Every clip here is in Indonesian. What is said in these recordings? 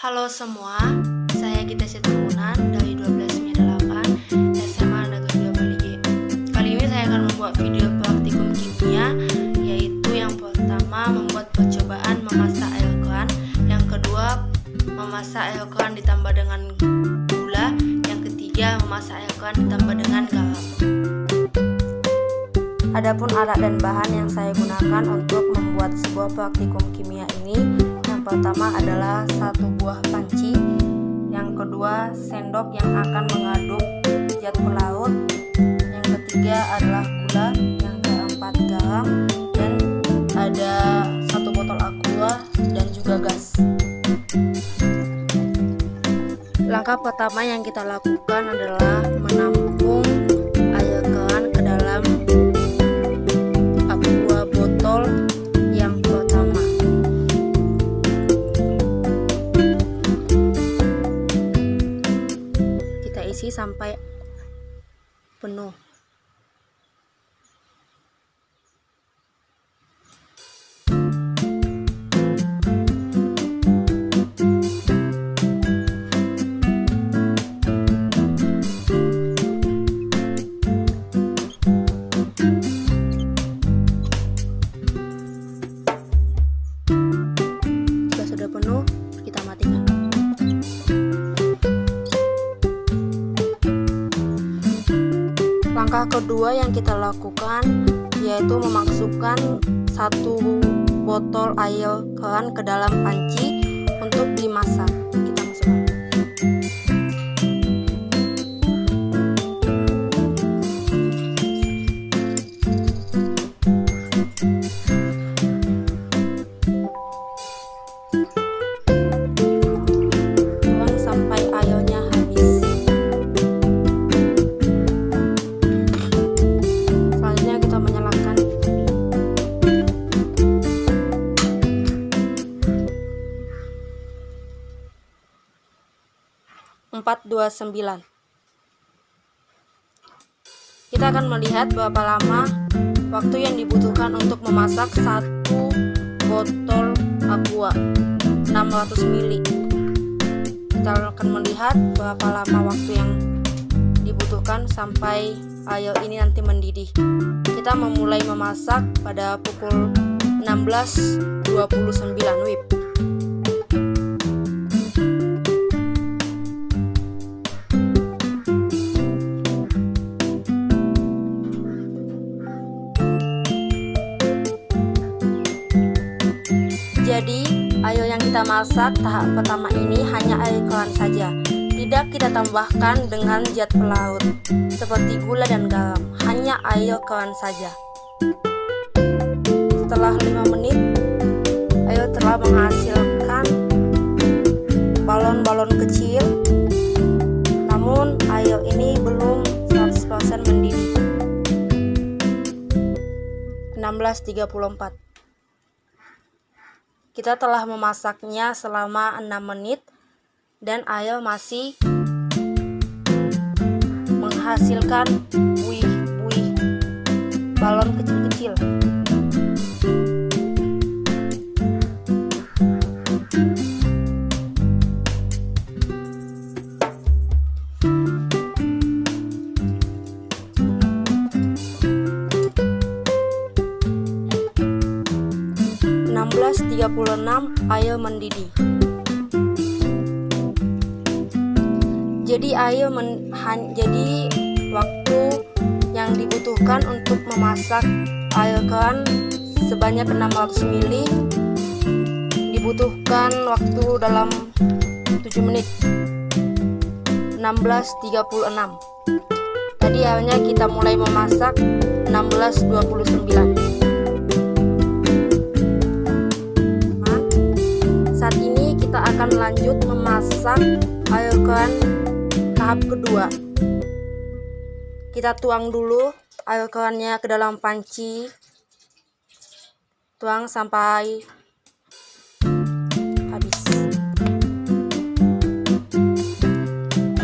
Halo semua, saya Gita Situmpunan dari 1298 SMA Negeri 2 Bali G. Kali ini saya akan membuat video praktikum kimia, yaitu yang pertama membuat percobaan memasak air keran, yang kedua memasak air keran ditambah dengan gula, yang ketiga memasak air keran ditambah dengan garam. Adapun alat dan bahan yang saya gunakan untuk membuat sebuah praktikum kimia ini, yang pertama adalah satu buah panci, yang kedua sendok yang akan mengaduk zat pelaut, yang ketiga adalah gula, yang keempat garam, dan ada satu botol aqua dan juga gas. Langkah pertama yang kita lakukan adalah menampung air keran ke dalam aqua botol yang pertama. Kita isi sampai penuh. Jika sudah penuh, kita matikan. Langkah kedua yang kita lakukan yaitu memasukkan satu botol air keran ke dalam panci untuk dimasak. Kita masukkan. Tuang sampai airnya habis. Selanjutnya kita menyalakan api. 429. Kita akan melihat berapa lama waktu yang dibutuhkan untuk memasak satu botol aqua 600 ml. Kita akan melihat berapa lama waktu yang dibutuhkan sampai air ini nanti mendidih. Kita memulai memasak pada pukul 16.29 WIB. Jadi, air yang kita masak tahap pertama ini hanya air keran saja. Tidak kita tambahkan dengan zat pelaut seperti gula dan garam, hanya air keran saja. Setelah 5 menit, air telah menghasilkan balon-balon kecil. Namun, air ini belum 100% mendidih. 16.34. Kita telah memasaknya selama 6 menit dan air masih menghasilkan buih-buih balon kecil-kecil. Air mendidih. Jadi jadi waktu yang dibutuhkan untuk memasak air keran sebanyak 600 ml dibutuhkan waktu dalam 7 menit. 16.36. Tadi airnya kita mulai memasak 16.29. Saat ini kita akan lanjut memasak air keran tahap kedua. Kita tuang dulu air kerannya ke dalam panci. Tuang sampai habis.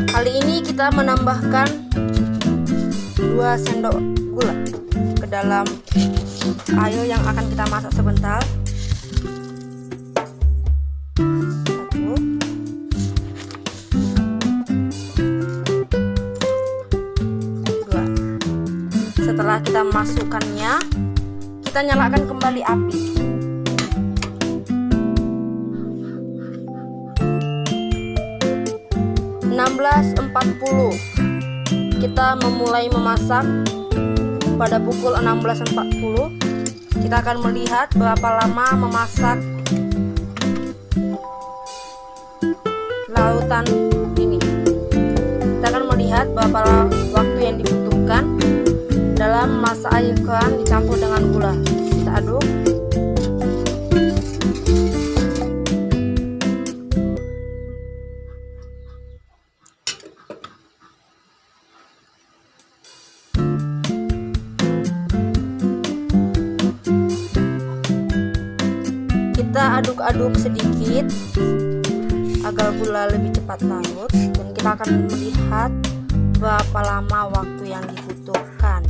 Kali ini kita menambahkan 2 sendok gula ke dalam air yang akan kita masak sebentar. 1, kita masukkannya, kita nyalakan kembali api. Kita memulai memasak pada pukul 16.40. Kita akan melihat berapa lama memasak lautan ini. Kita akan melihat berapa waktu yang dibutuhkan dalam memasak air keran dicampur dengan gula. Kita aduk. Kita aduk-aduk sedikit agar gula lebih cepat larut, dan kita akan melihat berapa lama waktu yang dibutuhkan.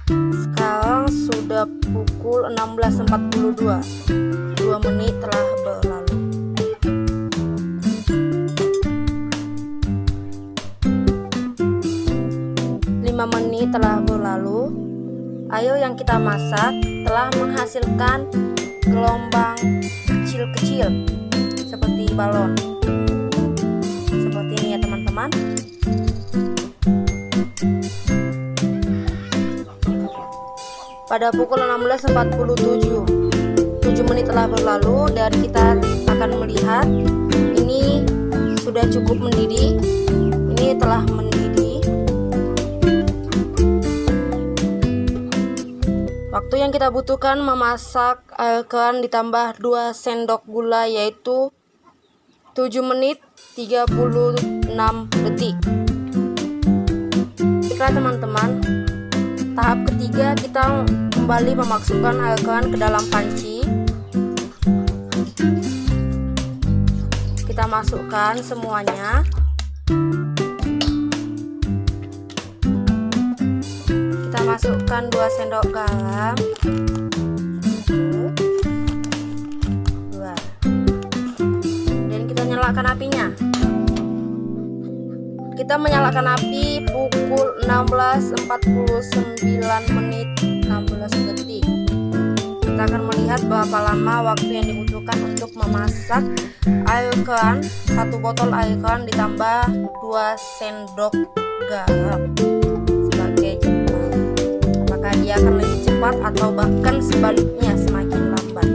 Sekarang sudah pukul 16.42. 2 menit telah berlalu. Menit telah berlalu. Air yang kita masak telah menghasilkan gelombang kecil-kecil seperti balon. Seperti ini ya teman-teman. Pada pukul 16.47, 7 menit telah berlalu, dan kita akan melihat ini sudah cukup mendidih. Ini telah mendidih. Waktu yang kita butuhkan memasak air keran ditambah 2 sendok gula, yaitu 7 menit 36 detik. Baiklah teman-teman, tahap ketiga kita kembali memasukkan air keran ke dalam panci. Kita masukkan semuanya. Kita masukkan 2 sendok garam. 2. Dan kita nyalakan apinya. Kita menyalakan api pukul 16.49 menit 16 detik. Kita akan melihat berapa lama waktu yang dibutuhkan untuk memasak air keran. 1 botol air keran ditambah 2 sendok garam sebagai jumlah. Apakah dia akan lebih cepat atau bahkan sebaliknya semakin lambat?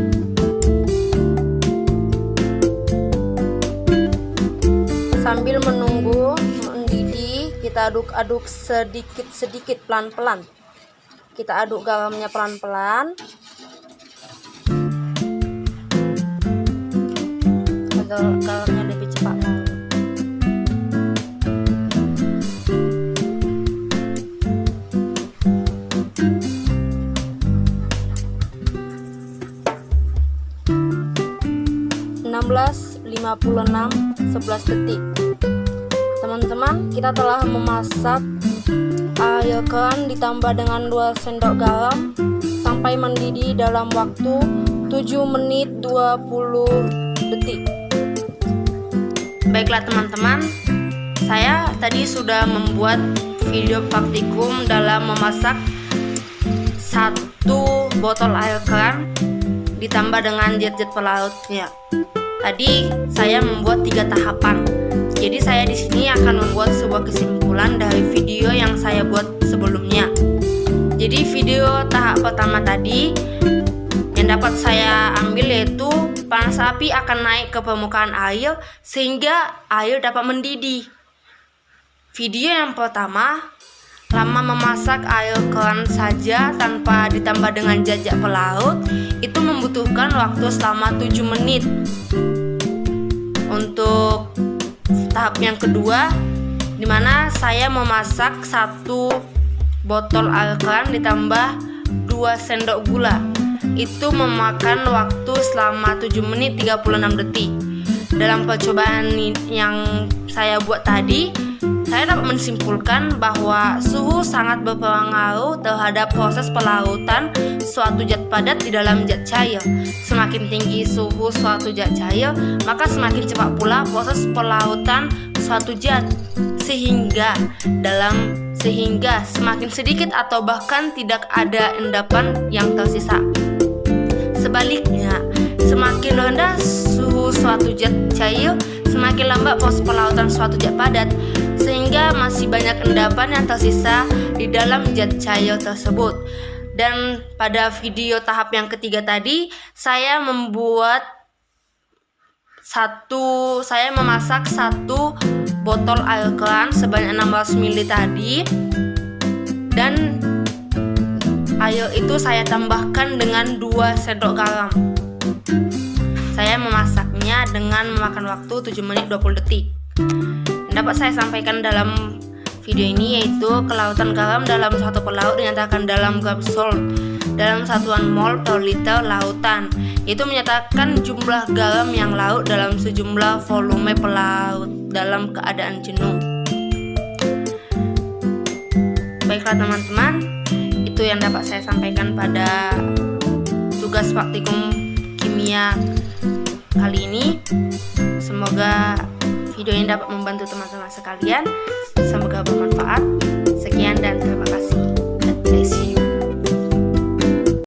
Sambil menunggu mendidih, kita aduk-aduk sedikit-sedikit pelan-pelan. Kita aduk garamnya pelan-pelan agar garamnya lebih cepat larut. (16.56) 11 detik. Teman-teman, kita telah memasak air keran ditambah dengan 2 sendok garam sampai mendidih dalam waktu 7 menit 20 detik. Baiklah teman-teman, saya tadi sudah membuat video praktikum dalam memasak 1 botol air keran ditambah dengan zat-zat pelarutnya. Tadi saya membuat 3 tahapan. Jadi saya di sini akan membuat sebuah kesimpulan dari video yang saya buat sebelumnya. Jadi video tahap pertama tadi yang dapat saya ambil yaitu panas api akan naik ke permukaan air sehingga air dapat mendidih. Video yang pertama, lama memasak air keran saja tanpa ditambah dengan zat-zat pelarut itu membutuhkan waktu selama 7 menit. Untuk tahap yang kedua, dimana saya memasak 1 botol air keran ditambah 2 sendok gula, itu memakan waktu selama 7 menit 36 detik. Dalam percobaan yang saya buat tadi, saya dapat menyimpulkan bahwa suhu sangat berpengaruh terhadap proses pelarutan suatu zat padat di dalam zat cair. Semakin tinggi suhu suatu zat cair, maka semakin cepat pula proses pelarutan suatu zat. sehingga semakin sedikit atau bahkan tidak ada endapan yang tersisa. Sebaliknya, semakin rendah suhu suatu zat cair, semakin lambat proses pelautan suatu zat padat, sehingga masih banyak endapan yang tersisa di dalam zat cair tersebut. Dan pada video tahap yang ketiga tadi, saya memasak satu botol air keran sebanyak 600 ml tadi, dan air itu saya tambahkan dengan 2 sendok garam. Saya memasaknya dengan memakan waktu 7 menit 20 detik. Dapat saya sampaikan dalam video ini yaitu kelautan garam dalam satu pelaut dinyatakan dalam gram salt dalam satuan mol per liter lautan. Itu menyatakan jumlah garam yang larut dalam sejumlah volume pelaut dalam keadaan jenuh. Baiklah teman-teman, itu yang dapat saya sampaikan pada tugas praktikum kimia kali ini. Semoga video ini dapat membantu teman-teman sekalian. Semoga bermanfaat. Sekian dan terima kasih.